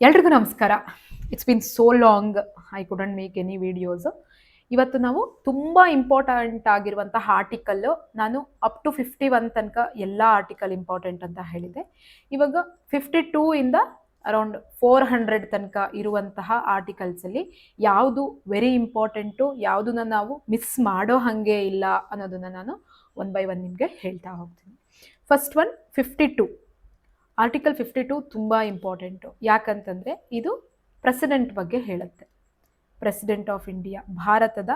ಎಲ್ರಿಗೂ ನಮಸ್ಕಾರ. It's been so long I couldn't make any videos. ಇವತ್ತು ನಾವು ತುಂಬ ಇಂಪಾರ್ಟೆಂಟ್ ಆಗಿರುವಂತಹ ಆರ್ಟಿಕಲ್ಲು, ನಾನು ಅಪ್ ಟು 51 ತನಕ ಎಲ್ಲ ಆರ್ಟಿಕಲ್ ಇಂಪಾರ್ಟೆಂಟ್ ಅಂತ ಹೇಳಿದೆ. ಇವಾಗ 52 ಇಂದ ಅರೌಂಡ್ 400 ತನಕ ಇರುವಂತಹ ಆರ್ಟಿಕಲ್ಸಲ್ಲಿ ಯಾವುದು ವೆರಿ ಇಂಪಾರ್ಟೆಂಟು, ಯಾವುದನ್ನ ನಾವು ಮಿಸ್ ಮಾಡೋ ಹಾಗೆ ಇಲ್ಲ ಅನ್ನೋದನ್ನು ನಾನು ಒನ್ ಬೈ ಒನ್ ನಿಮಗೆ ಹೇಳ್ತಾ ಹೋಗ್ತೀನಿ. First one 52. ಆರ್ಟಿಕಲ್ 52 ತುಂಬ ಇಂಪಾರ್ಟೆಂಟು. ಯಾಕಂತಂದರೆ ಇದು ಪ್ರೆಸಿಡೆಂಟ್ ಬಗ್ಗೆ ಹೇಳುತ್ತೆ. ಪ್ರೆಸಿಡೆಂಟ್ ಆಫ್ ಇಂಡಿಯಾ, ಭಾರತದ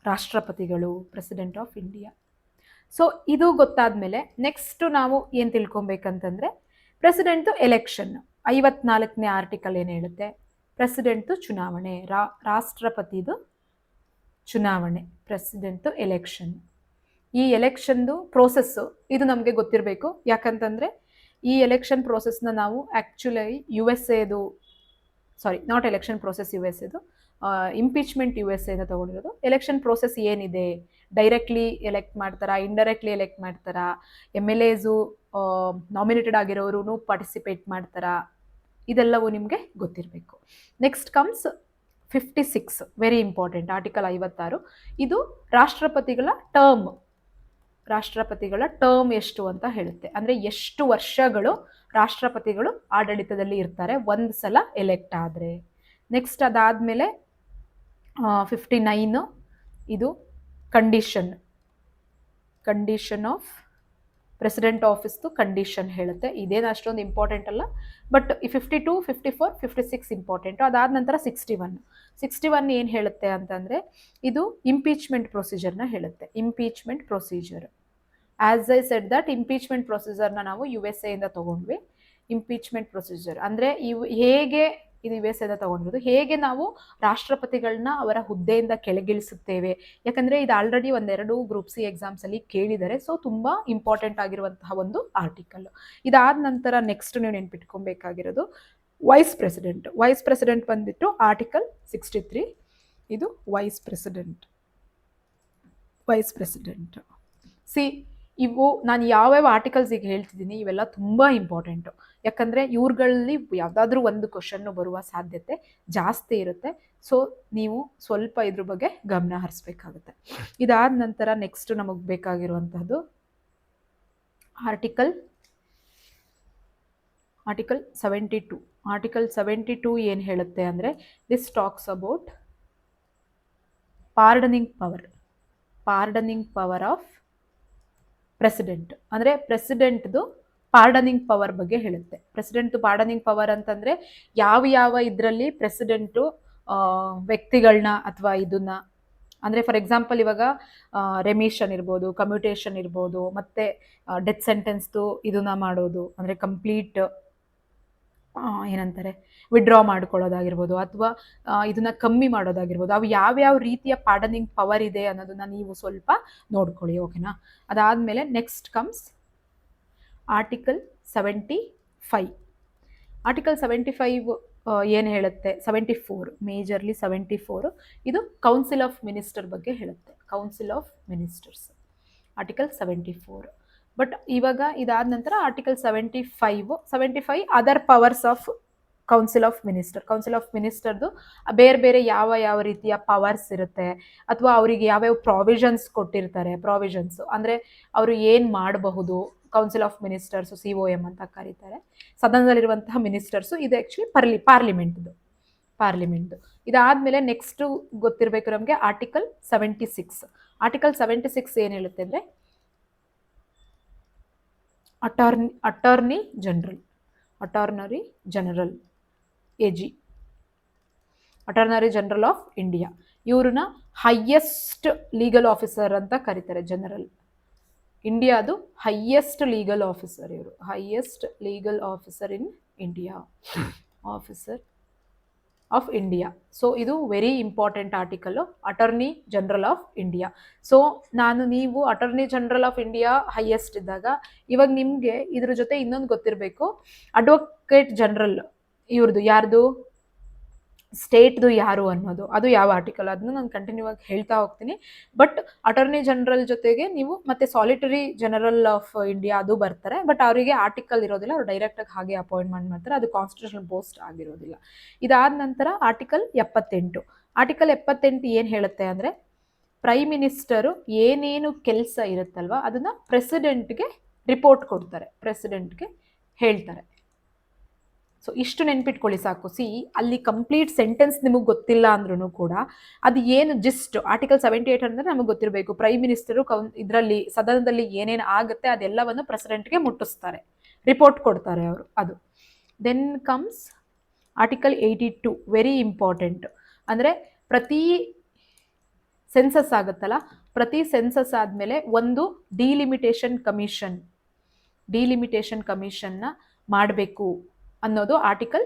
ರಾಷ್ಟ್ರಪತಿಗಳು, ಪ್ರೆಸಿಡೆಂಟ್ ಆಫ್ ಇಂಡಿಯಾ. ಸೊ ಇದು ಗೊತ್ತಾದ ಮೇಲೆ ನೆಕ್ಸ್ಟು ನಾವು ಏನು ತಿಳ್ಕೊಬೇಕಂತಂದರೆ, ಪ್ರೆಸಿಡೆಂಟು ಎಲೆಕ್ಷನ್ 54ನೇ ಆರ್ಟಿಕಲ್ ಏನು ಹೇಳುತ್ತೆ, ಪ್ರೆಸಿಡೆಂಟು ಚುನಾವಣೆ, ರಾಷ್ಟ್ರಪತಿದು ಚುನಾವಣೆ, ಪ್ರೆಸಿಡೆಂಟು ಎಲೆಕ್ಷನ್. ಈ ಎಲೆಕ್ಷನ್ದು ಪ್ರೋಸೆಸ್ಸು ಇದು ನಮಗೆ ಗೊತ್ತಿರಬೇಕು. ಯಾಕಂತಂದರೆ ಈ ಎಲೆಕ್ಷನ್ ಪ್ರೋಸೆಸ್ನ ನಾವು actually USA not election process USA, impeachment USA ತೊಗೊಂಡಿರೋದು. ಎಲೆಕ್ಷನ್ ಪ್ರೋಸೆಸ್ ಏನಿದೆ, ಡೈರೆಕ್ಟ್ಲಿ ಎಲೆಕ್ಟ್ ಮಾಡ್ತಾರಾ, ಇಂಡೈರೆಕ್ಟ್ಲಿ ಎಲೆಕ್ಟ್ ಮಾಡ್ತಾರಾ, MLAs ನಾಮಿನೇಟೆಡ್ ಆಗಿರೋರು ಪಾರ್ಟಿಸಿಪೇಟ್ ಮಾಡ್ತಾರಾ, ಇದೆಲ್ಲವೂ ನಿಮಗೆ ಗೊತ್ತಿರಬೇಕು. Next comes 56, very important, article 56. ಇದು ರಾಷ್ಟ್ರಪತಿಗಳ ಟರ್ಮ್ ಎಷ್ಟು ಅಂತ ಹೇಳುತ್ತೆ. ಅಂದರೆ ಎಷ್ಟು ವರ್ಷಗಳು ರಾಷ್ಟ್ರಪತಿಗಳು ಆಡಳಿತದಲ್ಲಿ ಇರ್ತಾರೆ ಒಂದು ಸಲ ಎಲೆಕ್ಟ್ ಆದರೆ. ನೆಕ್ಸ್ಟ್ ಅದಾದಮೇಲೆ 59, ಇದು ಕಂಡೀಷನ್ ಆಫ್ ಪ್ರೆಸಿಡೆಂಟ್ ಆಫೀಸ್ದು ಕಂಡೀಷನ್ ಹೇಳುತ್ತೆ. ಇದೇನು ಅಷ್ಟೊಂದು ಇಂಪಾರ್ಟೆಂಟ್ ಅಲ್ಲ, ಬಟ್ ಈ 52, 54, 56 ಇಂಪಾರ್ಟೆಂಟು. ಅದಾದ ನಂತರ 61 ಏನು ಹೇಳುತ್ತೆ ಅಂತಂದರೆ, ಇದು ಇಂಪೀಚ್ಮೆಂಟ್ ಪ್ರೊಸೀಜರ್ನ ಹೇಳುತ್ತೆ. Impeachment procedure, as I said that, impeachment ಪ್ರೊಸೀಜರ್ನ ನಾವು USA ಇಂದ ತೊಗೊಂಡ್ವಿ. ಇಂಪೀಚ್ಮೆಂಟ್ ಪ್ರೊಸೀಜರ್ ಅಂದರೆ ಇದು USA ಇಂದ ತೊಗೊಂಡಿರೋದು, ಹೇಗೆ ನಾವು ರಾಷ್ಟ್ರಪತಿಗಳನ್ನ ಅವರ ಹುದ್ದೆಯಿಂದ ಕೆಳಗಿಳಿಸುತ್ತೇವೆ. ಯಾಕಂದರೆ ಇದು ಆಲ್ರೆಡಿ ಒಂದೆರಡು ಗ್ರೂಪ್ C ಎಕ್ಸಾಮ್ಸಲ್ಲಿ ಕೇಳಿದ್ದಾರೆ. ಸೊ ತುಂಬ ಇಂಪಾರ್ಟೆಂಟ್ ಆಗಿರುವಂತಹ ಒಂದು ಆರ್ಟಿಕಲ್. ಇದಾದ ನಂತರ ನೆಕ್ಸ್ಟ್ ನೀವು ನೆನ್ಪಿಟ್ಕೊಬೇಕಾಗಿರೋದು ವೈಸ್ ಪ್ರೆಸಿಡೆಂಟ್ ಬಂದ್ಬಿಟ್ಟು ಆರ್ಟಿಕಲ್ 63. ಇದು ವೈಸ್ ಪ್ರೆಸಿಡೆಂಟ್. ಇವು ನಾನು ಯಾವ್ಯಾವ ಆರ್ಟಿಕಲ್ಸ್ ಈಗ ಹೇಳ್ತಿದ್ದೀನಿ ಇವೆಲ್ಲ ತುಂಬ ಇಂಪಾರ್ಟೆಂಟು. ಯಾಕಂದರೆ ಇವ್ರುಗಳಲ್ಲಿ ಯಾವುದಾದ್ರೂ ಒಂದು ಕ್ವಶನ್ನು ಬರುವ ಸಾಧ್ಯತೆ ಜಾಸ್ತಿ ಇರುತ್ತೆ. ಸೊ ನೀವು ಸ್ವಲ್ಪ ಇದ್ರ ಬಗ್ಗೆ ಗಮನ ಹರಿಸ್ಬೇಕಾಗುತ್ತೆ. ಇದಾದ ನಂತರ ನೆಕ್ಸ್ಟ್ ನಮಗೆ ಬೇಕಾಗಿರುವಂಥದ್ದು ಆರ್ಟಿಕಲ್ 72. ಆರ್ಟಿಕಲ್ 72 ಏನು ಹೇಳುತ್ತೆ ಅಂದರೆ, this talks about pardoning power of president. ಅಂದರೆ ಪ್ರೆಸಿಡೆಂಟ್ದು ಪಾರ್ಡನಿಂಗ್ ಪವರ್ ಬಗ್ಗೆ ಹೇಳುತ್ತೆ. ಪ್ರೆಸಿಡೆಂಟ್ ಪಾರ್ಡನಿಂಗ್ ಪವರ್ ಅಂತಂದರೆ ಯಾವ ಇದರಲ್ಲಿ ಪ್ರೆಸಿಡೆಂಟು ವ್ಯಕ್ತಿಗಳನ್ನ ಅಥವಾ ಇದನ್ನ, ಅಂದರೆ ಫಾರ್ ಎಕ್ಸಾಂಪಲ್ ಇವಾಗ ರೆಮಿಷನ್ ಇರ್ಬೋದು, ಕಮ್ಯೂಟೇಷನ್ ಇರ್ಬೋದು, ಮತ್ತು ಡೆತ್ ಸೆಂಟೆನ್ಸ್ದು ಇದನ್ನ ಮಾಡೋದು, ಅಂದರೆ ಕಂಪ್ಲೀಟ್ ಏನಂತಾರೆ ವಿಡ್ರಾ ಮಾಡ್ಕೊಳ್ಳೋದಾಗಿರ್ಬೋದು, ಅಥವಾ ಇದನ್ನ ಕಮ್ಮಿ ಮಾಡೋದಾಗಿರ್ಬೋದು. ಅವು ಯಾವ್ಯಾವ ರೀತಿಯ ಪಾರ್ಡನಿಂಗ್ ಪವರ್ ಇದೆ ಅನ್ನೋದನ್ನ ನೀವು ಸ್ವಲ್ಪ ನೋಡ್ಕೊಳ್ಳಿ, ಓಕೆನಾ. ಅದಾದಮೇಲೆ ನೆಕ್ಸ್ಟ್ ಕಮ್ಸ್ ಆರ್ಟಿಕಲ್ 75. ಆರ್ಟಿಕಲ್ 75 ಏನು ಹೇಳುತ್ತೆ, 74, ಮೇಜರ್ಲಿ 74, ಇದು ಕೌನ್ಸಿಲ್ ಆಫ್ ಮಿನಿಸ್ಟರ್ ಬಗ್ಗೆ ಹೇಳುತ್ತೆ. Council of ministers, article 74. But ಇವಾಗ ಇದಾದ ನಂತರ article 75 other powers of council of ಮಿನಿಸ್ಟರ್ದು ಬೇರೆ ಯಾವ ರೀತಿಯ ಪವರ್ಸ್ ಇರುತ್ತೆ, ಅಥವಾ ಅವರಿಗೆ ಯಾವ್ಯಾವ ಪ್ರಾವಿಷನ್ಸ್ ಕೊಟ್ಟಿರ್ತಾರೆ. ಅಂದರೆ ಅವರು ಏನು ಮಾಡಬಹುದು, ಕೌನ್ಸಿಲ್ ಆಫ್ ಮಿನಿಸ್ಟರ್ಸು COM ಅಂತ ಕರೀತಾರೆ, ಸದನದಲ್ಲಿರುವಂತಹ ಮಿನಿಸ್ಟರ್ಸು. ಇದು ಆ್ಯಕ್ಚುಲಿ ಪಾರ್ಲಿಮೆಂಟ್ದು. ಇದಾದಮೇಲೆ ನೆಕ್ಸ್ಟು ಗೊತ್ತಿರಬೇಕು ನಮಗೆ ಆರ್ಟಿಕಲ್ 76. ಆರ್ಟಿಕಲ್ 76 ಏನು ಹೇಳುತ್ತೆ ಅಂದರೆ, attorney general AG, attorney general of India. ಇವ್ರನ್ನ ಹೈಯೆಸ್ಟ್ ಲೀಗಲ್ ಆಫೀಸರ್ ಅಂತ ಕರೀತಾರೆ. ಇಂಡಿಯಾದು ಹೈಯೆಸ್ಟ್ ಲೀಗಲ್ ಆಫೀಸರ್ ಇವರು, highest legal officer in India, officer of India. So ಇದು very important article, attorney general of India. So ನೀವು attorney general of India highest ಇದ್ದಾಗ, ಇವಾಗ ನಿಮಗೆ ಇದ್ರ ಜೊತೆ ಇನ್ನೊಂದು ಗೊತ್ತಿರಬೇಕು, ಅಡ್ವೊಕೇಟ್ ಜನರಲ್ ಇವ್ರದ್ದು, ಯಾರ್ದು, ಸ್ಟೇಟ್ದು ಯಾರು ಅನ್ನೋದು, ಅದು ಯಾವ ಆರ್ಟಿಕಲ್ ಅದನ್ನು ನಾನು ಕಂಟಿನ್ಯೂ ಆಗಿ ಹೇಳ್ತಾ ಹೋಗ್ತೀನಿ. ಬಟ್ ಅಟಾರ್ನಿ ಜನರಲ್ ಜೊತೆಗೆ ನೀವು ಮತ್ತೆ ಸಾಲಿಟರಿ ಜನರಲ್ ಆಫ್ ಇಂಡಿಯಾ ಅದು ಬರ್ತಾರೆ. ಬಟ್ ಅವರಿಗೆ ಆರ್ಟಿಕಲ್ ಇರೋದಿಲ್ಲ, ಅವ್ರು ಡೈರೆಕ್ಟಾಗಿ ಹಾಗೆ ಅಪಾಯಿಂಟ್ಮೆಂಟ್ ಮಾಡ್ತಾರೆ, ಅದು ಕಾನ್ಸ್ಟಿಟ್ಯೂಷನಲ್ ಪೋಸ್ಟ್ ಆಗಿರೋದಿಲ್ಲ. ಇದಾದ ನಂತರ ಆರ್ಟಿಕಲ್ 78. ಆರ್ಟಿಕಲ್ 78 ಏನು ಹೇಳುತ್ತೆ ಅಂದರೆ, ಪ್ರೈಮ್ ಮಿನಿಸ್ಟರು ಏನೇನು ಕೆಲಸ ಇರುತ್ತಲ್ವ ಅದನ್ನು ಪ್ರೆಸಿಡೆಂಟ್ಗೆ ರಿಪೋರ್ಟ್ ಕೊಡ್ತಾರೆ, ಪ್ರೆಸಿಡೆಂಟ್ಗೆ ಹೇಳ್ತಾರೆ. ಸೊ ಇಷ್ಟು ನೆನ್ಪಿಟ್ಕೊಳ್ಳಿ ಸಾಕು. ಅಲ್ಲಿ ಕಂಪ್ಲೀಟ್ ಸೆಂಟೆನ್ಸ್ ನಿಮಗೆ ಗೊತ್ತಿಲ್ಲ ಅಂದ್ರೂ ಕೂಡ ಅದು ಏನು ಜಸ್ಟ್ ಆರ್ಟಿಕಲ್ 78 ಅಂದರೆ ನಮಗೆ ಗೊತ್ತಿರಬೇಕು. ಪ್ರೈಮ್ ಮಿನಿಸ್ಟರು ಇದರಲ್ಲಿ ಸದನದಲ್ಲಿ ಏನೇನು ಆಗುತ್ತೆ ಅದೆಲ್ಲವನ್ನು ಪ್ರೆಸಿಡೆಂಟ್ಗೆ ಮುಟ್ಟಿಸ್ತಾರೆ, ರಿಪೋರ್ಟ್ ಕೊಡ್ತಾರೆ ಅವರು. ಅದು then comes article 82, very important. ಅಂದರೆ ಪ್ರತಿ ಸೆನ್ಸಸ್ ಆಗುತ್ತಲ್ಲ, ಪ್ರತಿ ಸೆನ್ಸಸ್ ಆದಮೇಲೆ ಒಂದು ಡಿಲಿಮಿಟೇಷನ್ ಕಮಿಷನ್ನ ಮಾಡಬೇಕು ಅನ್ನೋದು ಆರ್ಟಿಕಲ್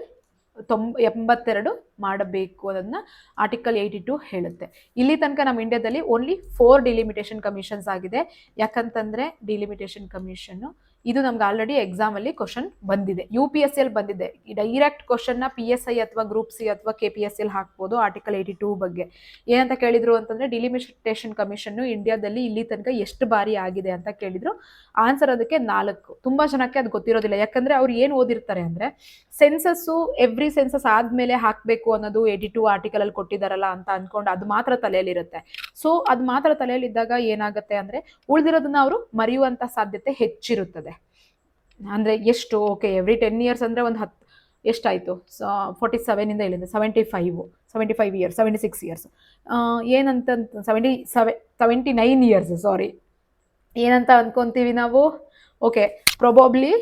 82 ಮಾಡಬೇಕು ಅನ್ನೋದನ್ನ ಆರ್ಟಿಕಲ್ 82 ಹೇಳುತ್ತೆ. ಇಲ್ಲಿ ತನಕ ನಮ್ಮ ಇಂಡಿಯಾದಲ್ಲಿ ಓನ್ಲಿ 4 ಡಿಲಿಮಿಟೇಷನ್ ಕಮಿಷನ್ಸ್ ಆಗಿದೆ. ಯಾಕಂತಂದರೆ ಡಿಲಿಮಿಟೇಷನ್ ಕಮಿಷನ್ನು ಇದು ನಮ್ಗೆ ಆಲ್ರೆಡಿ ಎಕ್ಸಾಮಲ್ಲಿ ಕ್ವಶನ್ ಬಂದಿದೆ, UPSC ಅಲ್ಲಿ ಬಂದಿದೆ. ಈ ಡೈರೆಕ್ಟ್ ಕ್ವಶನ್ನ PSI ಅಥವಾ ಗ್ರೂಪ್ ಸಿ ಅಥವಾ KPSC ಅಲ್ಲಿ ಹಾಕ್ಬೋದು. ಆರ್ಟಿಕಲ್ 82 ಬಗ್ಗೆ ಏನಂತ ಕೇಳಿದ್ರು ಅಂತಂದರೆ, ಡಿಲಿಮಿಟೇಷನ್ ಕಮಿಷನ್ನು ಇಂಡಿಯಾದಲ್ಲಿ ಇಲ್ಲಿ ತನಕ ಎಷ್ಟು ಬಾರಿ ಆಗಿದೆ ಅಂತ ಕೇಳಿದ್ರು. ಆನ್ಸರ್ ಅದಕ್ಕೆ 4. ತುಂಬ ಜನಕ್ಕೆ ಅದು ಗೊತ್ತಿರೋದಿಲ್ಲ, ಯಾಕಂದರೆ ಅವ್ರು ಏನು ಓದಿರ್ತಾರೆ ಅಂದರೆ, ಸೆನ್ಸಸ್ಸು ಎವ್ರಿ ಸೆನ್ಸಸ್ ಆದಮೇಲೆ ಹಾಕಬೇಕು ಅನ್ನೋದು 82 ಆರ್ಟಿಕಲಲ್ಲಿ ಕೊಟ್ಟಿದ್ದಾರಲ್ಲ ಅಂತ ಅಂದ್ಕೊಂಡು ಅದು ಮಾತ್ರ ತಲೆಯಲ್ಲಿರುತ್ತೆ. ಸೊ ಅದು ಮಾತ್ರ ತಲೆಯಲ್ಲಿದ್ದಾಗ ಏನಾಗುತ್ತೆ ಅಂದರೆ, ಉಳಿದಿರೋದನ್ನ ಅವರು ಮರೆಯುವಂಥ ಸಾಧ್ಯತೆ ಹೆಚ್ಚಿರುತ್ತದೆ. ಅಂದರೆ ಎಷ್ಟು, ಓಕೆ ಎವ್ರಿ 10 ಇಯರ್ಸ್ ಅಂದರೆ ಒಂದು 10 ಎಷ್ಟಾಯಿತು, 47 ಇಲ್ಲಿಂದ 75 ಇಯರ್ಸ್, 76 ಇಯರ್ಸ್, ಏನಂತ 79 ಇಯರ್ಸ್, ಸಾರಿ, ಏನಂತ ಅಂದ್ಕೊತೀವಿ ನಾವು, ಓಕೆ ಪ್ರೊಬಾಬ್ಲಿ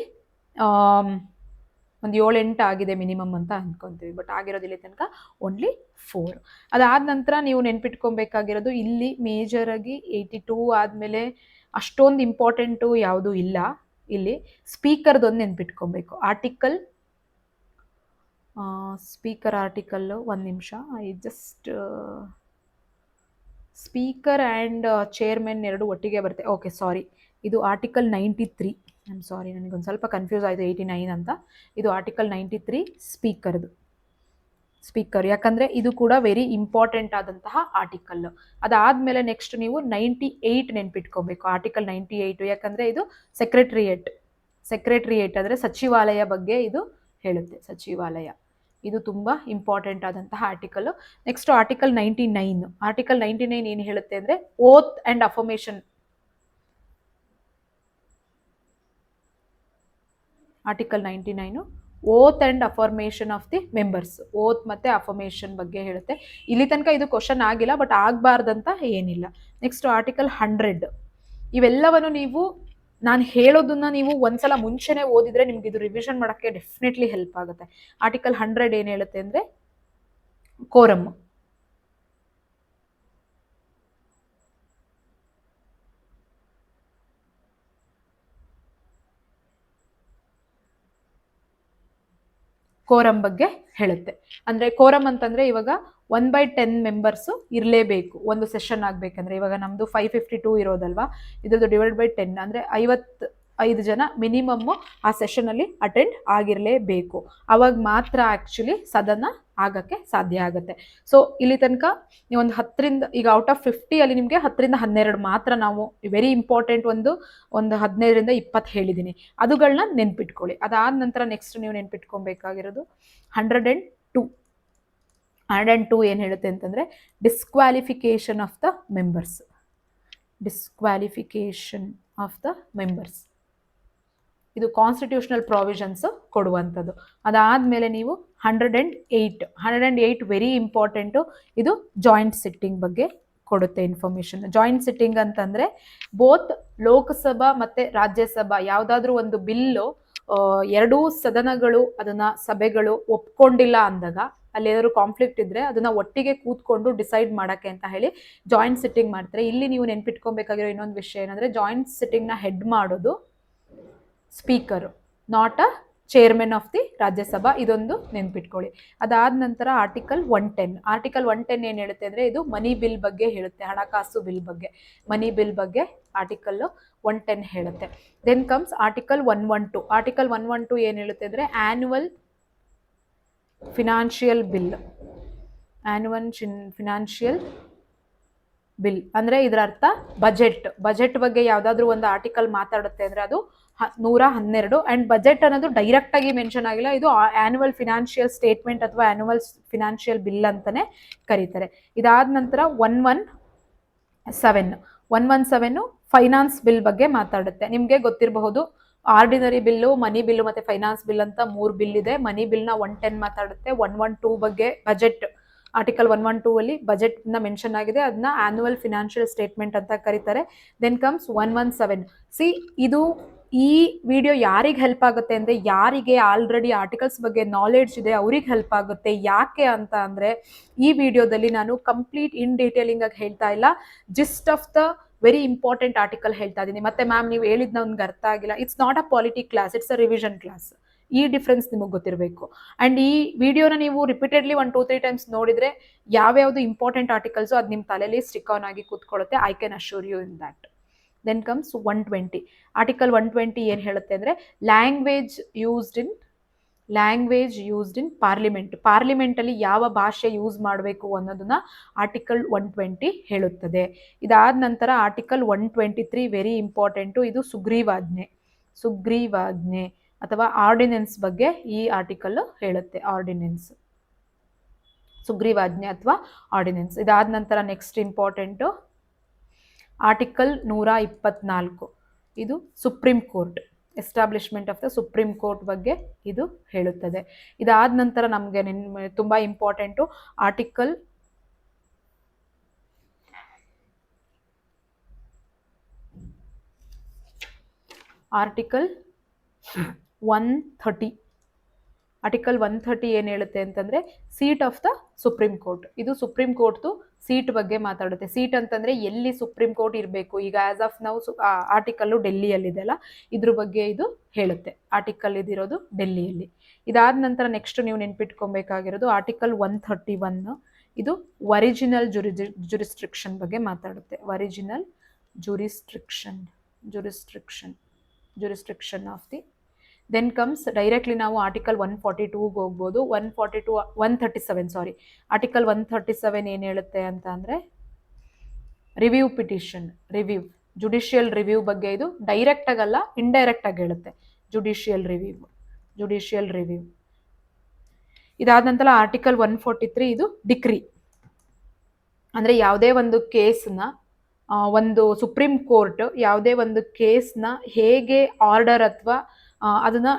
ಒಂದು 7-8 ಆಗಿದೆ ಮಿನಿಮಮ್ ಅಂತ ಅಂದ್ಕೊತೀವಿ. ಬಟ್ ಆಗಿರೋದಿಲ್ಲ ತನಕ ಓನ್ಲಿ 4. ಅದಾದ ನಂತರ ನೀವು ನೆನ್ಪಿಟ್ಕೊಬೇಕಾಗಿರೋದು, ಇಲ್ಲಿ ಮೇಜರಾಗಿ 82 ಆದಮೇಲೆ ಅಷ್ಟೊಂದು ಇಂಪಾರ್ಟೆಂಟು ಯಾವುದೂ ಇಲ್ಲ. ಇಲ್ಲಿ ಸ್ಪೀಕರ್ದೊಂದು ನೆನ್ಪಿಟ್ಕೊಬೇಕು. ಸ್ಪೀಕರ್ ಆರ್ಟಿಕಲ್ಲು, ಒಂದು ನಿಮಿಷ, ಸ್ಪೀಕರ್ ಆ್ಯಂಡ್ ಚೇರ್ಮನ್ ಎರಡು ಒಟ್ಟಿಗೆ ಬರುತ್ತೆ. ಓಕೆ ಸಾರಿ, ಇದು ಆರ್ಟಿಕಲ್ 93. ಸಾರಿ, ನನಗೊಂದು ಸ್ವಲ್ಪ ಕನ್ಫ್ಯೂಸ್ ಆಯಿತು 89 ಅಂತ. ಇದು ಆರ್ಟಿಕಲ್ 93 ಸ್ಪೀಕರ್, ಯಾಕಂದರೆ ಇದು ಕೂಡ ವೆರಿ ಇಂಪಾರ್ಟೆಂಟ್ ಆದಂತಹ ಆರ್ಟಿಕಲ್. ಅದಾದಮೇಲೆ ನೆಕ್ಸ್ಟ್ ನೀವು 98 ನೆನ್ಪಿಟ್ಕೋಬೇಕು, ಆರ್ಟಿಕಲ್ 98, ಯಾಕಂದರೆ ಇದು ಸೆಕ್ರೆಟ್ರಿಯೇಟ್ ಅಂದರೆ ಸಚಿವಾಲಯ ಬಗ್ಗೆ ಇದು ಹೇಳುತ್ತೆ. ಸಚಿವಾಲಯ ಇದು ತುಂಬ ಇಂಪಾರ್ಟೆಂಟ್ ಆದಂತಹ ಆರ್ಟಿಕಲ್. Next article 99. ಆರ್ಟಿಕಲ್ 99 ಏನು ಹೇಳುತ್ತೆ ಅಂದರೆ, oath and affirmation. Article 99 oath and affirmation of the members, oath ಮತ್ತು ಅಫರ್ಮೇಷನ್ ಬಗ್ಗೆ ಹೇಳುತ್ತೆ. ಇಲ್ಲಿ ತನಕ ಇದು ಕ್ವಶನ್ ಆಗಿಲ್ಲ, ಬಟ್ ಆಗಬಾರ್ದಂತ ಏನಿಲ್ಲ. Next article 100. ಇವೆಲ್ಲವನ್ನು ನೀವು ನಾನು ಹೇಳೋದನ್ನ ನೀವು ಒಂದ್ಸಲ ಮುಂಚೆನೇ ಓದಿದ್ರೆ ನಿಮ್ಗೆ ಇದು ರಿವಿಷನ್ ಮಾಡೋಕ್ಕೆ ಡೆಫಿನೆಟ್ಲಿ ಹೆಲ್ಪ್ ಆಗುತ್ತೆ. ಆರ್ಟಿಕಲ್ 100 ಏನು ಹೇಳುತ್ತೆ ಅಂದರೆ, ಕೋರಮ್. ಕೋರಮ್ ಬಗ್ಗೆ ಹೇಳುತ್ತೆ. ಅಂದರೆ ಕೋರಮ್ ಅಂತಂದರೆ ಇವಾಗ 1/10 ಮೆಂಬರ್ಸು ಇರಲೇಬೇಕು ಒಂದು ಸೆಷನ್ ಆಗಬೇಕಂದ್ರೆ. ಇವಾಗ ನಮ್ಮದು 552 ಇರೋದಲ್ವಾ, ಇದ್ರದ್ದು /10 ಅಂದರೆ 55 ಜನ ಮಿನಿಮಮ್ಮು ಆ ಸೆಷನಲ್ಲಿ ಅಟೆಂಡ್ ಆಗಿರಲೇಬೇಕು. ಅವಾಗ ಮಾತ್ರ ಆ್ಯಕ್ಚುಲಿ ಸದನ ಆಗೋಕ್ಕೆ ಸಾಧ್ಯ ಆಗುತ್ತೆ. ಸೊ ಇಲ್ಲಿ ತನಕ ನೀವು ಒಂದು 10ರಿಂದ, ಈಗ ಔಟ್ ಆಫ್ 50 ಅಲ್ಲಿ ನಿಮಗೆ 10ರಿಂದ 12 ಮಾತ್ರ ನಾವು ವೆರಿ ಇಂಪಾರ್ಟೆಂಟ್ ಒಂದು 15ರಿಂದ 20 ಹೇಳಿದ್ದೀನಿ, ಅದುಗಳನ್ನ ನೆನ್ಪಿಟ್ಕೊಳ್ಳಿ. ಅದಾದ ನಂತರ ನೆಕ್ಸ್ಟ್ ನೀವು ನೆನ್ಪಿಟ್ಕೊಬೇಕಾಗಿರೋದು 102. ಏನು ಹೇಳುತ್ತೆ ಅಂತಂದರೆ, ಡಿಸ್ಕ್ವಾಲಿಫಿಕೇಷನ್ ಆಫ್ ದ ಮೆಂಬರ್ಸ್. ಇದು ಕಾನ್ಸ್ಟಿಟ್ಯೂಷನಲ್ ಪ್ರಾವಿಷನ್ಸ್ ಕೊಡುವಂಥದ್ದು. ಅದಾದಮೇಲೆ ನೀವು 108 ವೆರಿ ಇಂಪಾರ್ಟೆಂಟು. ಇದು ಜಾಯಿಂಟ್ ಸಿಟ್ಟಿಂಗ್ ಬಗ್ಗೆ ಕೊಡುತ್ತೆ ಇನ್ಫಾರ್ಮೇಷನ್. ಜಾಯಿಂಟ್ ಸಿಟ್ಟಿಂಗ್ ಅಂತಂದರೆ ಬೋತ್ ಲೋಕಸಭಾ ಮತ್ತು ರಾಜ್ಯಸಭಾ ಯಾವುದಾದ್ರೂ ಒಂದು ಬಿಲ್ಲು ಎರಡೂ ಸದನಗಳು ಅದನ್ನು ಸಭೆಗಳು ಒಪ್ಕೊಂಡಿಲ್ಲ ಅಂದಾಗ, ಅಲ್ಲಿ ಏನಾದ್ರು ಕಾನ್ಫ್ಲಿಕ್ಟ್ ಇದ್ದರೆ ಅದನ್ನು ಒಟ್ಟಿಗೆ ಕೂತ್ಕೊಂಡು ಡಿಸೈಡ್ ಮಾಡೋಕ್ಕೆ ಅಂತ ಹೇಳಿ ಜಾಯಿಂಟ್ ಸಿಟ್ಟಿಂಗ್ ಮಾಡ್ತಾರೆ. ಇಲ್ಲಿ ನೀವು ನೆನ್ಪಿಟ್ಕೊಬೇಕಾಗಿರೋ ಇನ್ನೊಂದು ವಿಷಯ ಏನಂದರೆ, ಜಾಯಿಂಟ್ ಸಿಟ್ಟಿಂಗ್ನ ಹೆಡ್ ಮಾಡೋದು speaker, not a chairman of the Rajya Sabha. ಇದೊಂದು ನೆನ್ಪಿಟ್ಕೊಳ್ಳಿ. ಅದಾದ ನಂತರ ಆರ್ಟಿಕಲ್ 110 ಏನು ಹೇಳುತ್ತೆ ಅಂದರೆ, ಇದು ಮನಿ ಬಿಲ್ ಬಗ್ಗೆ ಹೇಳುತ್ತೆ, ಹಣಕಾಸು ಬಿಲ್ ಬಗ್ಗೆ. ಮನಿ ಬಿಲ್ ಬಗ್ಗೆ ಆರ್ಟಿಕಲ್ 110 ಹೇಳುತ್ತೆ. Then comes article 112. ಆರ್ಟಿಕಲ್ 112 ಏನು ಹೇಳುತ್ತೆ ಅಂದರೆ, annual financial bill. Annual financial bill ಅಂದರೆ ಇದರ ಅರ್ಥ ಬಜೆಟ್ ಬಗ್ಗೆ ಯಾವುದಾದ್ರೂ ಒಂದು ಆರ್ಟಿಕಲ್ ಮಾತಾಡುತ್ತೆ ಅಂದರೆ ಅದು 112. ಆ್ಯಂಡ್ ಬಜೆಟ್ ಅನ್ನೋದು ಡೈರೆಕ್ಟ್ ಆಗಿ ಮೆನ್ಷನ್ ಆಗಿಲ್ಲ, ಇದು ಆ್ಯನ್ಯುವಲ್ ಫಿನಾನ್ಷಿಯಲ್ ಸ್ಟೇಟ್ಮೆಂಟ್ ಅಥವಾ ಆ್ಯನ್ಯುವಲ್ ಫಿನಾನ್ಷಿಯಲ್ ಬಿಲ್ ಅಂತಾನೆ ಕರೀತಾರೆ. ಇದಾದ ನಂತರ 117 ಫೈನಾನ್ಸ್ ಬಿಲ್ ಬಗ್ಗೆ ಮಾತಾಡುತ್ತೆ. ನಿಮಗೆ ಗೊತ್ತಿರಬಹುದು, ಆರ್ಡಿನರಿ ಬಿಲ್ಲು, ಮನಿ ಬಿಲ್ಲು ಮತ್ತೆ ಫೈನಾನ್ಸ್ ಬಿಲ್ ಅಂತ 3 ಬಿಲ್ ಇದೆ. ಮನಿ ಬಿಲ್ನ 110 ಮಾತಾಡುತ್ತೆ. 112 ಬಗ್ಗೆ ಬಜೆಟ್, ಆರ್ಟಿಕಲ್ 112 ಅಲ್ಲಿ ಬಜೆಟ್ ನ ಮೆನ್ಷನ್ ಆಗಿದೆ, ಅದನ್ನ ಆನ್ಯುವಲ್ ಫಿನಾನ್ಷಿಯಲ್ ಸ್ಟೇಟ್ಮೆಂಟ್ ಅಂತ ಕರೀತಾರೆ. Then comes 117. ಸಿ, ಇದು ಈ ವಿಡಿಯೋ ಯಾರಿಗೆ ಹೆಲ್ಪ್ ಆಗುತ್ತೆ ಅಂದ್ರೆ, ಯಾರಿಗೆ ಆಲ್ರೆಡಿ ಆರ್ಟಿಕಲ್ಸ್ ಬಗ್ಗೆ ನಾಲೆಡ್ಜ್ ಇದೆ ಅವ್ರಿಗೆ ಹೆಲ್ಪ್ ಆಗುತ್ತೆ. ಯಾಕೆ ಅಂತ ಅಂದ್ರೆ, ಈ ವಿಡಿಯೋದಲ್ಲಿ ನಾನು ಕಂಪ್ಲೀಟ್ ಇನ್ ಡೀಟೇಲಿಂಗ್ ಆಗಿ ಹೇಳ್ತಾ ಇಲ್ಲ, gist of the very important article ಹೇಳ್ತಾ ಇದ್ದೀನಿ. ಮತ್ತೆ ಮ್ಯಾಮ್ ನೀವು ಹೇಳಿದ್ ನನ್ಗೆ ಅರ್ಥ ಆಗಿಲ್ಲ, it's not a polity class, it's a revision class. ಈ ಡಿಫ್ರೆನ್ಸ್ ನಿಮಗೆ ಗೊತ್ತಿರಬೇಕು. ಅಂಡ್ ಈ ವಿಡಿಯೋನ ನೀವು ರಿಪೀಟೆಡ್ಲಿ 1-2-3 ಟೈಮ್ಸ್ ನೋಡಿದ್ರೆ ಯಾವ್ಯಾವ್ದು ಇಂಪಾರ್ಟೆಂಟ್ ಆರ್ಟಿಕಲ್ಸ್ ಅದು ನಿಮ್ಮ ತಲೆಯಲ್ಲಿ ಸ್ಟಿಕ್ ಆನ್ ಆಗಿ ಕೂತ್ಕೊಳ್ಳುತ್ತೆ. I can assure you in that. Then comes 120. Article 120 ಏನು ಹೇಳುತ್ತೆ ಅಂದರೆ, ಲ್ಯಾಂಗ್ವೇಜ್ ಯೂಸ್ಡ್ ಇನ್ ಪಾರ್ಲಿಮೆಂಟ್ ಅಲ್ಲಿ ಯಾವ ಭಾಷೆ ಯೂಸ್ ಮಾಡಬೇಕು ಅನ್ನೋದನ್ನ ಆರ್ಟಿಕಲ್ 120 ಹೇಳುತ್ತದೆ. ಇದಾದ ನಂತರ ಆರ್ಟಿಕಲ್ 123 ವೆರಿ ಇಂಪಾರ್ಟೆಂಟು. ಇದು ಸುಗ್ರೀವಾಜ್ಞೆ ಅಥವಾ ಆರ್ಡಿನೆನ್ಸ್ ಬಗ್ಗೆ ಈ ಆರ್ಟಿಕಲ್ ಹೇಳುತ್ತೆ. ಸುಗ್ರೀವಾಜ್ಞೆ ಅಥವಾ ಆರ್ಡಿನೆನ್ಸ್. ಇದಾದ ನಂತರ ನೆಕ್ಸ್ಟ್ ಇಂಪಾರ್ಟೆಂಟು ಆರ್ಟಿಕಲ್ 124. ಇದು supreme court, establishment of the supreme court ಬಗ್ಗೆ ಇದು ಹೇಳುತ್ತದೆ. ಇದಾದ ನಂತರ ನಮಗೆ ತುಂಬಾ ಇಂಪಾರ್ಟೆಂಟು ಆರ್ಟಿಕಲ್ 130. ಆರ್ಟಿಕಲ್ 130 ಏನು ಹೇಳುತ್ತೆ ಅಂತಂದ್ರೆ, seat of the supreme court. ಇದು ಸುಪ್ರೀಂ ಕೋರ್ಟ್ದು ಸೀಟ್ ಬಗ್ಗೆ ಮಾತಾಡುತ್ತೆ. ಸೀಟ್ ಅಂತಂದ್ರೆ ಎಲ್ಲಿ ಸುಪ್ರೀಂ ಕೋರ್ಟ್ ಇರಬೇಕು. ಈಗ ಆಸ್ ಆಫ್ ನಾವು ಆರ್ಟಿಕಲ್ಲು ಡೆಲ್ಲಿಯಲ್ಲಿದೆಲ್ಲ, ಇದ್ರ ಬಗ್ಗೆ ಇದು ಹೇಳುತ್ತೆ. ಆರ್ಟಿಕಲ್ ಇದಿರೋದು ಡೆಲ್ಲಿಯಲ್ಲಿ. ಇದಾದ ನಂತರ ನೆಕ್ಸ್ಟ್ ನೀವು ನೆನ್ಪಿಟ್ಕೊಬೇಕಾಗಿರೋದು ಆರ್ಟಿಕಲ್ 131. ಇದು ಒರಿಜಿನಲ್ ಜುರಿಸ್ಟ್ರಿಕ್ಷನ್ ಬಗ್ಗೆ ಮಾತಾಡುತ್ತೆ. Original jurisdiction of the. Then comes directly ನಾವು ಆರ್ಟಿಕಲ್ 142ಗೆ ಹೋಗ್ಬೋದು. 137 ಆರ್ಟಿಕಲ್ 137 ಏನು ಹೇಳುತ್ತೆ ಅಂತ ಅಂದರೆ, ಜುಡಿಷಿಯಲ್ ರಿವ್ಯೂ ಬಗ್ಗೆ ಇದು ಡೈರೆಕ್ಟ್ ಆಗಲ್ಲ, ಇಂಡೈರೆಕ್ಟ್ ಆಗಿ ಹೇಳುತ್ತೆ. Judicial review. ಇದಾದ ನಂತರ ಆರ್ಟಿಕಲ್ 143 ಇದು ಡಿಕ್ರಿ. ಅಂದರೆ ಯಾವುದೇ ಒಂದು ಕೇಸ್ನ, ಒಂದು ಸುಪ್ರೀಂ ಕೋರ್ಟ್ ಯಾವುದೇ ಒಂದು ಕೇಸ್ನ ಹೇಗೆ ಆರ್ಡರ್ ಅಥವಾ ಅದನ್ನ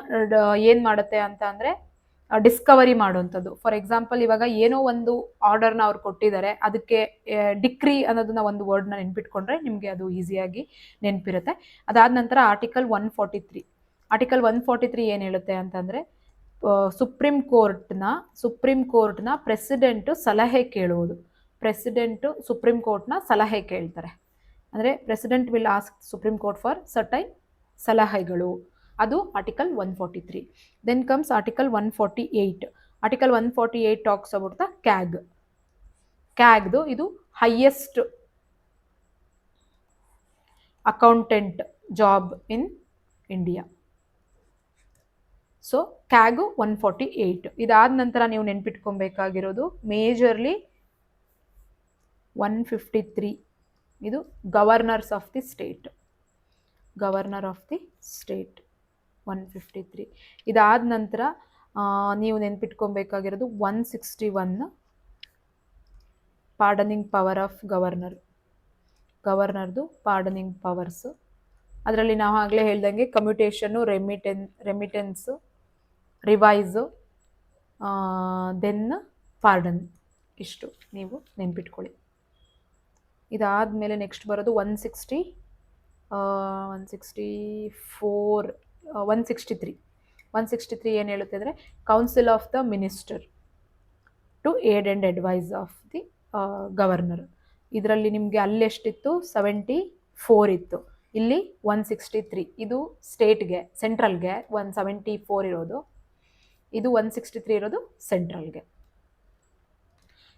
ಏನು ಮಾಡುತ್ತೆ ಅಂತ ಅಂದರೆ, ಡಿಸ್ಕವರಿ ಮಾಡುವಂಥದ್ದು. ಫಾರ್ ಎಕ್ಸಾಂಪಲ್, ಇವಾಗ ಏನೋ ಒಂದು ಆರ್ಡರ್ನ ಅವ್ರು ಕೊಟ್ಟಿದ್ದಾರೆ, ಅದಕ್ಕೆ ಡಿಕ್ರಿ ಅನ್ನೋದನ್ನ ಒಂದು ವರ್ಡ್ನ ನೆನ್ಪಿಟ್ಕೊಂಡ್ರೆ ನಿಮಗೆ ಅದು ಈಸಿಯಾಗಿ ನೆನಪಿರುತ್ತೆ. ಅದಾದ ನಂತರ ಆರ್ಟಿಕಲ್ 143 ಏನು ಹೇಳುತ್ತೆ ಅಂತಂದರೆ, ಸುಪ್ರೀಂ ಕೋರ್ಟ್ನ ಪ್ರೆಸಿಡೆಂಟು ಸಲಹೆ ಕೇಳುವುದು. ಸುಪ್ರೀಂ ಕೋರ್ಟ್ನ ಸಲಹೆ ಕೇಳ್ತಾರೆ. ಅಂದರೆ president will ask supreme court for certain ಸಲಹೆಗಳು. ಅದು article 143. Then comes article 148. Article 148 talks about the ಕ್ಯಾಗ್ದು ಇದು highest accountant job in India. So CAG 148. ಇದಾದ ನಂತರ ನೀವು ನೆನ್ಪಿಟ್ಕೊಬೇಕಾಗಿರೋದು ಮೇಜರ್ಲಿ 153. ಇದು ಗವರ್ನರ್ ಆಫ್ ದಿ ಸ್ಟೇಟ್. 153. ಇದಾದ ನಂತರ ನೀವು ನೆನ್ಪಿಟ್ಕೊಬೇಕಾಗಿರೋದು 161 ಪಾರ್ಡನಿಂಗ್ ಪವರ್ ಆಫ್ ಗವರ್ನರ್ದು ಪಾರ್ಡನಿಂಗ್ ಪವರ್ಸ್. ಅದರಲ್ಲಿ ನಾವು ಆಗಲೇ ಹೇಳ್ದಂಗೆ commutation, remittance, revise, then pardon. ಇಷ್ಟು ನೀವು ನೆನ್ಪಿಟ್ಕೊಳ್ಳಿ. ಇದಾದಮೇಲೆ ನೆಕ್ಸ್ಟ್ ಬರೋದು 163 ಏನು ಹೇಳುತ್ತೆ ಅಂದರೆ, council of the minister to aid and advise of the governor. ಇದರಲ್ಲಿ ನಿಮಗೆ ಅಲ್ಲಿ ಎಷ್ಟಿತ್ತು? 74 ಇತ್ತು. ಇಲ್ಲಿ 163. ಇದು ಸ್ಟೇಟ್ಗೆ, ಸೆಂಟ್ರಲ್ಗೆ 174 ಇರೋದು. ಇದು 163 ಇರೋದು ಸೆಂಟ್ರಲ್ಗೆ.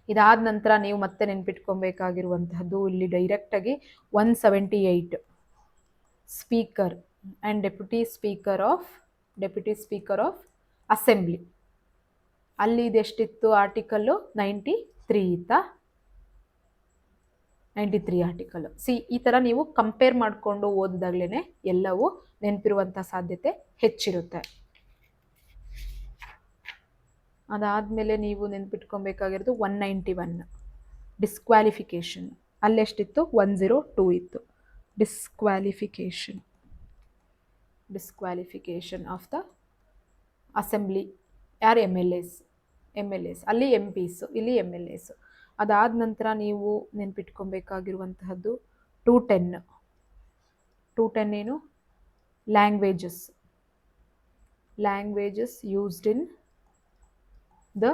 ಇದಾದ ನಂತರ ನೀವು ಮತ್ತೆ ನೆನ್ಪಿಟ್ಕೊಬೇಕಾಗಿರುವಂತಹದ್ದು ಇಲ್ಲಿ ಡೈರೆಕ್ಟಾಗಿ 178 speaker and deputy speaker of assembly. ಅಲ್ಲಿ ಇದೆಷ್ಟಿತ್ತು? ಆರ್ಟಿಕಲ್ಲು 94 3 ಇತ್ತಾ 93 ಆರ್ಟಿಕಲ್. ಈ ಥರ ನೀವು ಕಂಪೇರ್ ಮಾಡಿಕೊಂಡು ಓದಿದಾಗಲೇ ಎಲ್ಲವೂ ನೆನಪಿರುವಂಥ ಸಾಧ್ಯತೆ ಹೆಚ್ಚಿರುತ್ತೆ. ಅದಾದಮೇಲೆ ನೀವು ನೆನ್ಪಿಟ್ಕೊಬೇಕಾಗಿರೋದು 191 ಡಿಸ್ಕ್ವಾಲಿಫಿಕೇಷನ್. ಅಲ್ಲೆಷ್ಟಿತ್ತು? 102 ಇತ್ತು. Disqualification of the assembly. ಯಾರು? M L S. ಅಲ್ಲಿ ಎಂ ಪಿಸ್, ಇಲ್ಲಿ ಎಮ್ ಎಲ್ ಎಸ್. ಅದಾದ ನಂತರ ನೀವು ನೆನ್ಪಿಟ್ಕೊಬೇಕಾಗಿರುವಂತಹದ್ದು 210 ಏನು? ಲ್ಯಾಂಗ್ವೇಜಸ್ ಯೂಸ್ಡ್ ಇನ್ ದ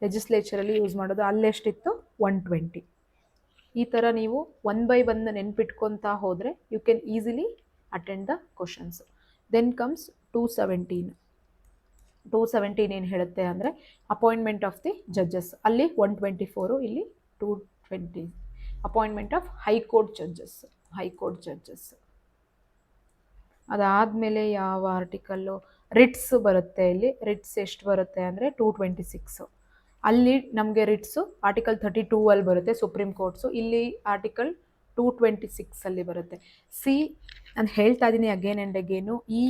ಲೆಜಿಸ್ಲೇಚರಲ್ಲಿ ಯೂಸ್ ಮಾಡೋದು. ಅಲ್ಲೆಷ್ಟಿತ್ತು? 120. ಈ ಥರ ನೀವು 1 by 1 ನೆನ್ಪಿಟ್ಕೊತಾ ಹೋದರೆ you can easily attend the questions. Then comes 217 ಏನು ಹೇಳುತ್ತೆ ಅಂದರೆ ಅಪಾಯಿಂಟ್ಮೆಂಟ್ ಆಫ್ ದಿ ಜಡ್ಜಸ್. ಅಲ್ಲಿ 124, ಇಲ್ಲಿ 220. Appointment of high court judges. ಅದಾದಮೇಲೆ ಯಾವ ಆರ್ಟಿಕಲ್ಲು? ರಿಟ್ಸ್ ಬರುತ್ತೆ. ಇಲ್ಲಿ ರಿಟ್ಸ್ ಎಷ್ಟು ಬರುತ್ತೆ ಅಂದರೆ 226. ಅಲ್ಲಿ ನಮಗೆ ರಿಟ್ಸು ಆರ್ಟಿಕಲ್ 32 ಅಲ್ಲಿ ಬರುತ್ತೆ, ಸುಪ್ರೀಂ ಕೋರ್ಟ್ಸು. ಇಲ್ಲಿ ಆರ್ಟಿಕಲ್ 226 ಅಲ್ಲಿ ಬರುತ್ತೆ. ನಾನು ಹೇಳ್ತಾ ಇದ್ದೀನಿ ಅಗೇನ್ ಆ್ಯಂಡ್ ಅಗೇನು, ಈ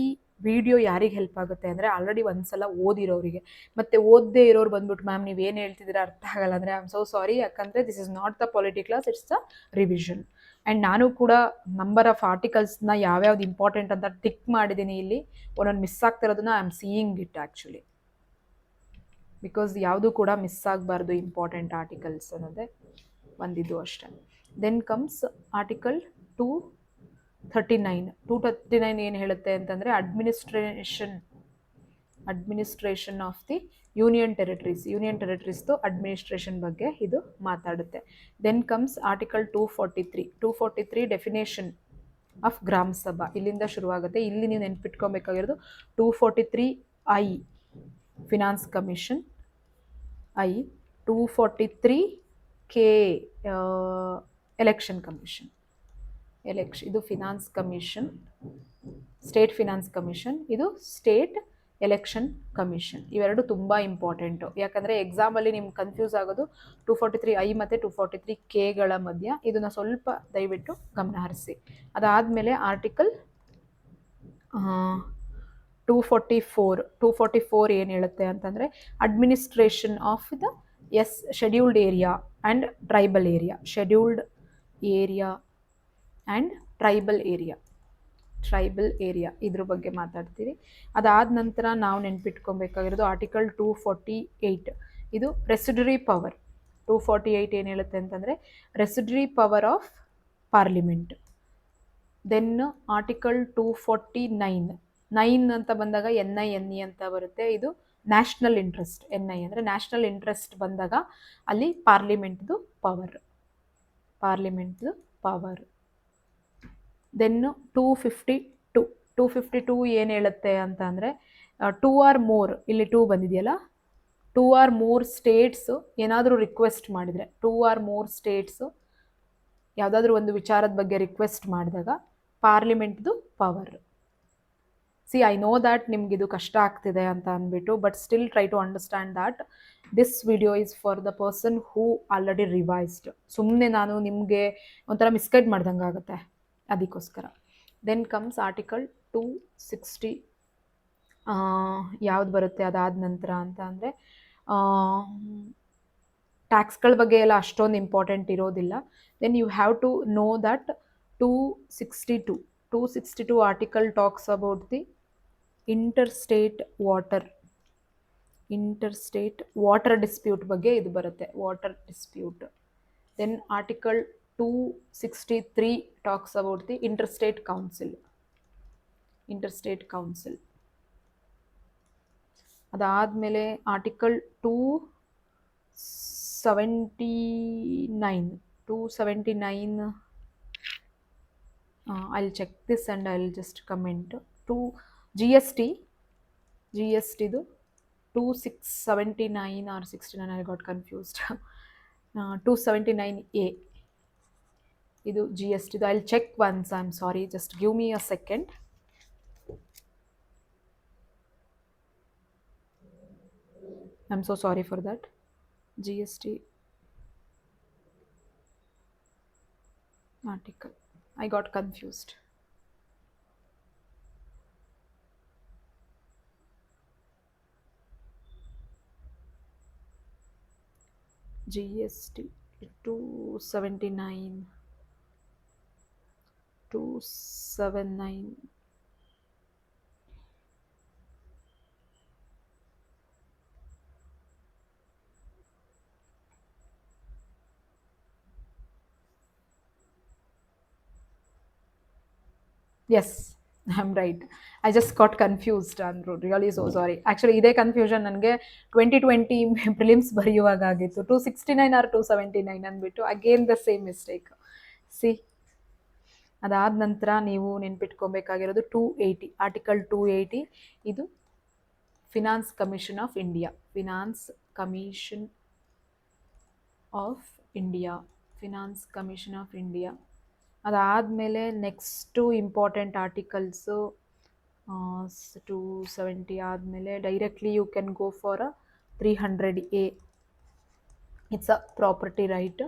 ವಿಡಿಯೋ ಯಾರಿಗೆ ಹೆಲ್ಪ್ ಆಗುತ್ತೆ ಅಂದರೆ ಆಲ್ರೆಡಿ ಒಂದ್ಸಲ ಓದಿರೋರಿಗೆ. ಮತ್ತು ಓದದೇ ಇರೋರು ಬಂದ್ಬಿಟ್ಟು ಮ್ಯಾಮ್ ನೀವೇನು ಹೇಳ್ತಿದ್ದೀರಾ ಅರ್ಥ ಆಗಲ್ಲ ಅಂದರೆ ಐ ಆಮ್ ಸೋ ಸಾರಿ. ಯಾಕಂದರೆ this is not the polity class, it's the revision. And ನಾನು ಕೂಡ ನಂಬರ್ ಆಫ್ ಆರ್ಟಿಕಲ್ಸ್ನ ಯಾವ್ಯಾವ್ದು ಇಂಪಾರ್ಟೆಂಟ್ ಅಂತ ಟಿಕ್ ಮಾಡಿದ್ದೀನಿ. ಇಲ್ಲಿ ಒಂದೊಂದು ಮಿಸ್ ಆಗ್ತಿರೋದನ್ನ I am seeing it actually, because ಯಾವುದು ಕೂಡ ಮಿಸ್ ಆಗಬಾರ್ದು ಇಂಪಾರ್ಟೆಂಟ್ ಆರ್ಟಿಕಲ್ಸ್ ಅನ್ನೋದೇ ಒಂದಿದ್ದು ಅಷ್ಟೇ. ದೆನ್ ಕಮ್ಸ್ ಆರ್ಟಿಕಲ್ 239 ಏನು ಹೇಳುತ್ತೆ ಅಂತಂದರೆ ಅಡ್ಮಿನಿಸ್ಟ್ರೇಷನ್ ಆಫ್ ದಿ ಯೂನಿಯನ್ ಟೆರಿಟರೀಸ್ದು ಅಡ್ಮಿನಿಸ್ಟ್ರೇಷನ್ ಬಗ್ಗೆ ಇದು ಮಾತಾಡುತ್ತೆ. Then comes article 243 definition of Gram Sabha. ಇಲ್ಲಿಂದ ಶುರುವಾಗುತ್ತೆ. ಇಲ್ಲಿ ನೀವು ನೆನ್ಪಿಟ್ಕೊಬೇಕಾಗಿರೋದು 243I finance commission, 243K election commission. ಇದು finance commission, state finance commission. ಇದು ಸ್ಟೇಟ್ ಎಲೆಕ್ಷನ್ ಕಮಿಷನ್. ಇವೆರಡು ತುಂಬ ಇಂಪಾರ್ಟೆಂಟು. ಯಾಕಂದರೆ ಎಕ್ಸಾಮಲ್ಲಿ ನಿಮ್ಗೆ ಕನ್ಫ್ಯೂಸ್ ಆಗೋದು 243I ಮತ್ತು 243Kಗಳ ಮಧ್ಯ. ಇದನ್ನು ಸ್ವಲ್ಪ ದಯವಿಟ್ಟು ಗಮನ ಹರಿಸಿ. ಅದಾದಮೇಲೆ ಆರ್ಟಿಕಲ್ 244 ಏನು ಹೇಳುತ್ತೆ ಅಂತಂದರೆ administration of the scheduled area and tribal area ಇದ್ರ ಬಗ್ಗೆ ಮಾತಾಡ್ತೀವಿ. ಅದಾದ ನಂತರ ನಾವು ನೆನ್ಪಿಟ್ಕೊಬೇಕಾಗಿರೋದು ಆರ್ಟಿಕಲ್ 248. ಇದು ರೆಸಿಡ್ಯುರಿ ಪವರ್. 248 ಏನು ಹೇಳುತ್ತೆ ಅಂತಂದರೆ residuary power of parliament. Then article 249 ಅಂತ ಬಂದಾಗ NI ಅಂತ ಬರುತ್ತೆ. ಇದು ನ್ಯಾಷನಲ್ ಇಂಟ್ರೆಸ್ಟ್. NI ಅಂದರೆ ನ್ಯಾಷನಲ್ ಇಂಟ್ರೆಸ್ಟ್ ಬಂದಾಗ ಅಲ್ಲಿ ಪಾರ್ಲಿಮೆಂಟ್ದು ಪವರ್. ದೆನ್ 252 ಏನು ಹೇಳುತ್ತೆ ಅಂತ ಅಂದರೆ 2 or more, ಇಲ್ಲಿ 2 ಬಂದಿದೆಯಲ್ಲ, 2 or more ಸ್ಟೇಟ್ಸು ಏನಾದರೂ ರಿಕ್ವೆಸ್ಟ್ ಮಾಡಿದರೆ, 2 or more ಸ್ಟೇಟ್ಸು ಯಾವುದಾದ್ರೂ ಒಂದು ವಿಚಾರದ ಬಗ್ಗೆ ರಿಕ್ವೆಸ್ಟ್ ಮಾಡಿದಾಗ ಪಾರ್ಲಿಮೆಂಟ್ದು ಪವರ್. ಐ ನೋ ದ್ಯಾಟ್ ನಿಮಗಿದು ಕಷ್ಟ ಆಗ್ತಿದೆ ಅಂತ ಅಂದ್ಬಿಟ್ಟು, but still try to understand that this video is for the person who already revised. ಸುಮ್ಮನೆ ನಾನು ನಿಮಗೆ ಒಂಥರ ಮಿಸ್ಗೈಡ್ ಮಾಡ್ದಂಗೆ ಆಗುತ್ತೆ, ಅದಕ್ಕೋಸ್ಕರ. ದೆನ್ ಕಮ್ಸ್ ಆರ್ಟಿಕಲ್ 260 ಯಾವ್ದು ಬರುತ್ತೆ ಅದಾದ ನಂತರ ಅಂತ ಅಂದರೆ ಟ್ಯಾಕ್ಸ್ಗಳ ಬಗ್ಗೆ ಎಲ್ಲ ಅಷ್ಟೊಂದು ಇಂಪಾರ್ಟೆಂಟ್ ಇರೋದಿಲ್ಲ. Then you have to know that 262 article talks about the interstate water dispute ಬಗ್ಗೆ ಇದು ಬರುತ್ತೆ, water dispute. Then article 263 talks about the interstate council. ಅದಾದಮೇಲೆ article 279 I'll check this and I'll just comment. GST ಇದು 279 or 69, I got confused. 279A ಇದು GST. I'll check once, I'm sorry, just give me a second. I am so sorry for that. GST article. I got confused. GST 279. 279. Yes, I'm right. I just got confused. I'm really so sorry. Actually, ಇದೇ confusion ನನಗೆ 2020 prelims ಬರೆಯುವಾಗ ಆಗಿತ್ತು. 269 or 279 ಅಂದ್ಬಿಟ್ಟು again the same mistake. See, ಅದಾದ ನಂತರ ನೀವು ನೆನ್ಪಿಟ್ಕೊಬೇಕಾಗಿರೋದು 280, article 280. ಇದು finance commission of India. Finance commission of India. Finance commission of India. ಅದಾದಮೇಲೆ ನೆಕ್ಸ್ಟು ಇಂಪಾರ್ಟೆಂಟ್ ಆರ್ಟಿಕಲ್ಸು 270 ಆದಮೇಲೆ directly you can go for 300A. It's a property right.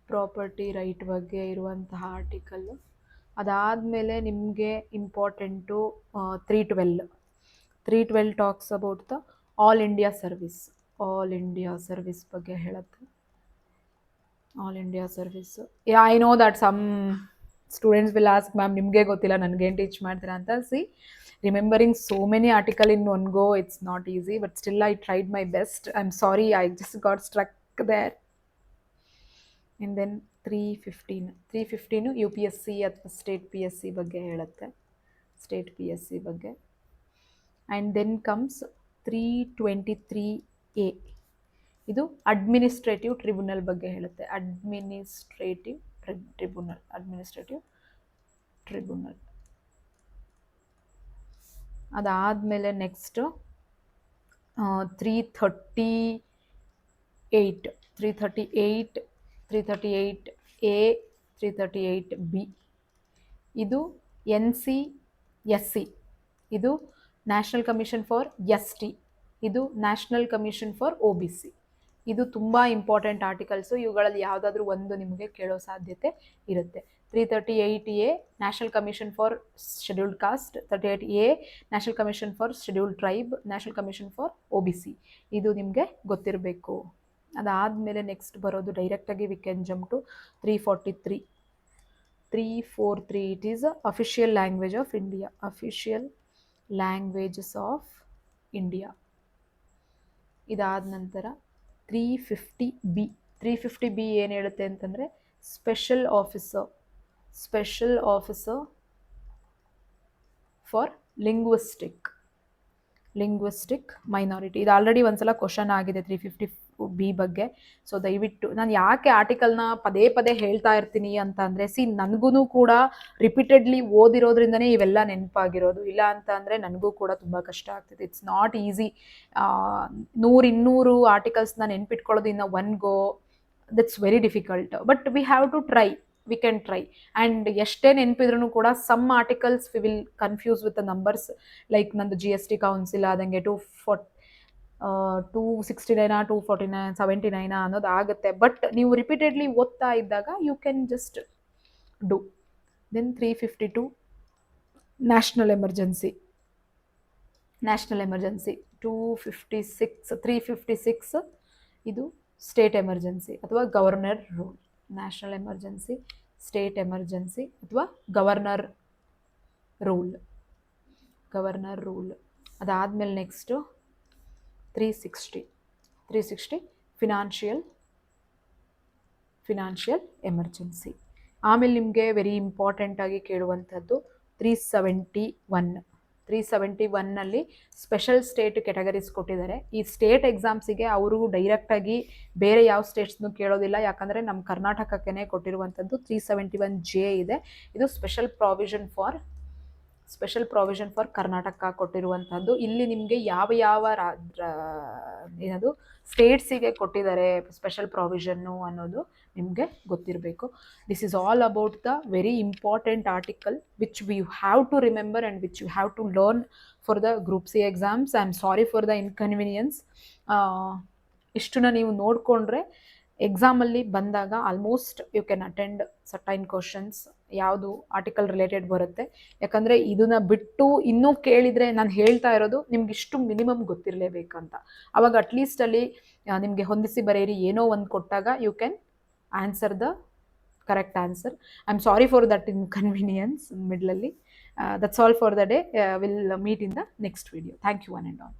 Property right ಬಗ್ಗೆ ಇರುವಂತಹ article. ಅದಾದಮೇಲೆ ನಿಮಗೆ important 312. 312 talks about the all India service. All India service ಬಗ್ಗೆ ಹೇಳುತ್ತೆ. All India service. I know that some students will ask, ma'am ನಿಮಗೆ ಗೊತ್ತಿಲ್ಲ ನನಗೇನು teach ಮಾಡ್ತೀರಾ ಅಂತ. See, remembering so many article in one go, it's not easy, but still I tried my best. I am sorry, I just got struck there. And then 315 U P S C ಅಥವಾ state P S C ಬಗ್ಗೆ ಹೇಳುತ್ತೆ. State P S C ಬಗ್ಗೆ. And then comes 323A. ಇದು administrative tribunal ಬಗ್ಗೆ ಹೇಳುತ್ತೆ. Administrative tribunal. ಅದಾದಮೇಲೆ next 338. 338A, 338B. ಇದು NCSC. ಇದು ನ್ಯಾಷನಲ್ ಕಮಿಷನ್ ಫಾರ್ ST. ಇದು ನ್ಯಾಷನಲ್ ಕಮಿಷನ್ ಫಾರ್ OBC. ಇದು ತುಂಬ ಇಂಪಾರ್ಟೆಂಟ್ ಆರ್ಟಿಕಲ್ಸು. ಇವುಗಳಲ್ಲಿ ಯಾವುದಾದ್ರೂ ಒಂದು ನಿಮಗೆ ಕೇಳೋ ಸಾಧ್ಯತೆ ಇರುತ್ತೆ. 338A national commission for scheduled caste, 38A national commission for scheduled tribe, national commission for OBC. ಇದು ನಿಮಗೆ ಗೊತ್ತಿರಬೇಕು. ಅದಾದಮೇಲೆ ನೆಕ್ಸ್ಟ್ ಬರೋದು ಡೈರೆಕ್ಟಾಗಿ we can jump to 343. 343 it is official language of India. Official languages of India. ಇದಾದ ನಂತರ 350B. 350B ಏನು ಹೇಳುತ್ತೆ ಅಂತಂದರೆ special officer for linguistic minority. ಇದು ಆಲ್ರೆಡಿ ಒಂದ್ಸಲ ಕ್ವಶನ್ ಆಗಿದೆ 350B ಬಗ್ಗೆ. ಸೊ ದಯವಿಟ್ಟು, ನಾನು ಯಾಕೆ ಆರ್ಟಿಕಲ್ನ ಪದೇ ಪದೇ ಹೇಳ್ತಾ ಇರ್ತೀನಿ ಅಂತ ಅಂದರೆ, ನನಗೂ ಕೂಡ ರಿಪೀಟೆಡ್ಲಿ ಓದಿರೋದ್ರಿಂದನೇ ಇವೆಲ್ಲ ನೆನಪಾಗಿರೋದು. ಇಲ್ಲ ಅಂತ ಅಂದರೆ ನನಗೂ ಕೂಡ ತುಂಬ ಕಷ್ಟ ಆಗ್ತಿದೆ. It's not easy. 100-200 ಆರ್ಟಿಕಲ್ಸ್ನ ನೆನ್ಪಿಟ್ಕೊಳ್ಳೋದು ಇನ್ನು one go, that's very difficult. But we have to try. We can try. And ಎಷ್ಟೇ ನೆನಪಿದ್ರೂ ಕೂಡ some articles we will confuse with the numbers. Like ನಂದು GST ಕೌನ್ಸಿಲ್ ಆದಂಗೆ 269 249 79 ಅನ್ನೋದು ಆಗುತ್ತೆ. ಬಟ್ ನೀವು ರಿಪೀಟೆಡ್ಲಿ ಓದ್ತಾ ಇದ್ದಾಗ you can just do. Then 352 national emergency. 356 ಇದು ಸ್ಟೇಟ್ ಎಮರ್ಜೆನ್ಸಿ ಅಥವಾ governor rule. National emergency, state emergency ಅಥವಾ ಗವರ್ನರ್ ರೂಲ್. ಅದಾದಮೇಲೆ ನೆಕ್ಸ್ಟು 360 ಫಿನಾನ್ಷಿಯಲ್ ಎಮರ್ಜೆನ್ಸಿ. ಆಮೇಲೆ ನಿಮಗೆ ವೆರಿ ಇಂಪಾರ್ಟೆಂಟಾಗಿ ಕೇಳುವಂಥದ್ದು 371ನಲ್ಲಿ ಸ್ಪೆಷಲ್ ಸ್ಟೇಟ್ ಕೆಟಗರೀಸ್ ಕೊಟ್ಟಿದ್ದಾರೆ. ಈ ಸ್ಟೇಟ್ ಎಕ್ಸಾಮ್ಸಿಗೆ ಅವರು ಡೈರೆಕ್ಟಾಗಿ ಬೇರೆ ಯಾವ ಸ್ಟೇಟ್ಸ್ನು ಕೇಳೋದಿಲ್ಲ, ಯಾಕಂದರೆ ನಮ್ಮ ಕರ್ನಾಟಕಕ್ಕೆ ಕೊಟ್ಟಿರುವಂಥದ್ದು 371J ಇದೆ. ಇದು special provision for special provision for Karnataka ಕೊಟ್ಟಿರುವಂಥದ್ದು. ಇಲ್ಲಿ ನಿಮಗೆ ಯಾವ ಯಾವ ಏನದು ಸ್ಟೇಟ್ಸಿಗೆ ಕೊಟ್ಟಿದ್ದಾರೆ ಸ್ಪೆಷಲ್ ಪ್ರಾವಿಷನ್ನು ಅನ್ನೋದು ನಿಮಗೆ ಗೊತ್ತಿರಬೇಕು. This is all about the very important article which we have to remember and which you have to learn for the group C exams. I am sorry for the inconvenience. ಇಷ್ಟನ್ನ ನೀವು ನೋಡಿಕೊಂಡ್ರೆ ಎಕ್ಸಾಮಲ್ಲಿ ಬಂದಾಗ almost you can attend certain questions ಯಾವುದು article related ಬರುತ್ತೆ. ಯಾಕಂದರೆ ಇದನ್ನ ಬಿಟ್ಟು ಇನ್ನೂ ಕೇಳಿದರೆ ನಾನು ಹೇಳ್ತಾ ಇರೋದು ನಿಮ್ಗೆ ಇಷ್ಟು ಮಿನಿಮಮ್ ಗೊತ್ತಿರಲೇಬೇಕಂತ. ಅವಾಗ ಅಟ್ಲೀಸ್ಟ್ ಅಲ್ಲಿ ನಿಮಗೆ ಹೊಂದಿಸಿ ಬರೆಯಿರಿ ಏನೋ ಒಂದು ಕೊಟ್ಟಾಗ you can answer the correct answer. I am sorry for that inconvenience ಮಿಡ್ಲಲ್ಲಿ. That's all for the day. Will meet in the next video. Thank you one and all.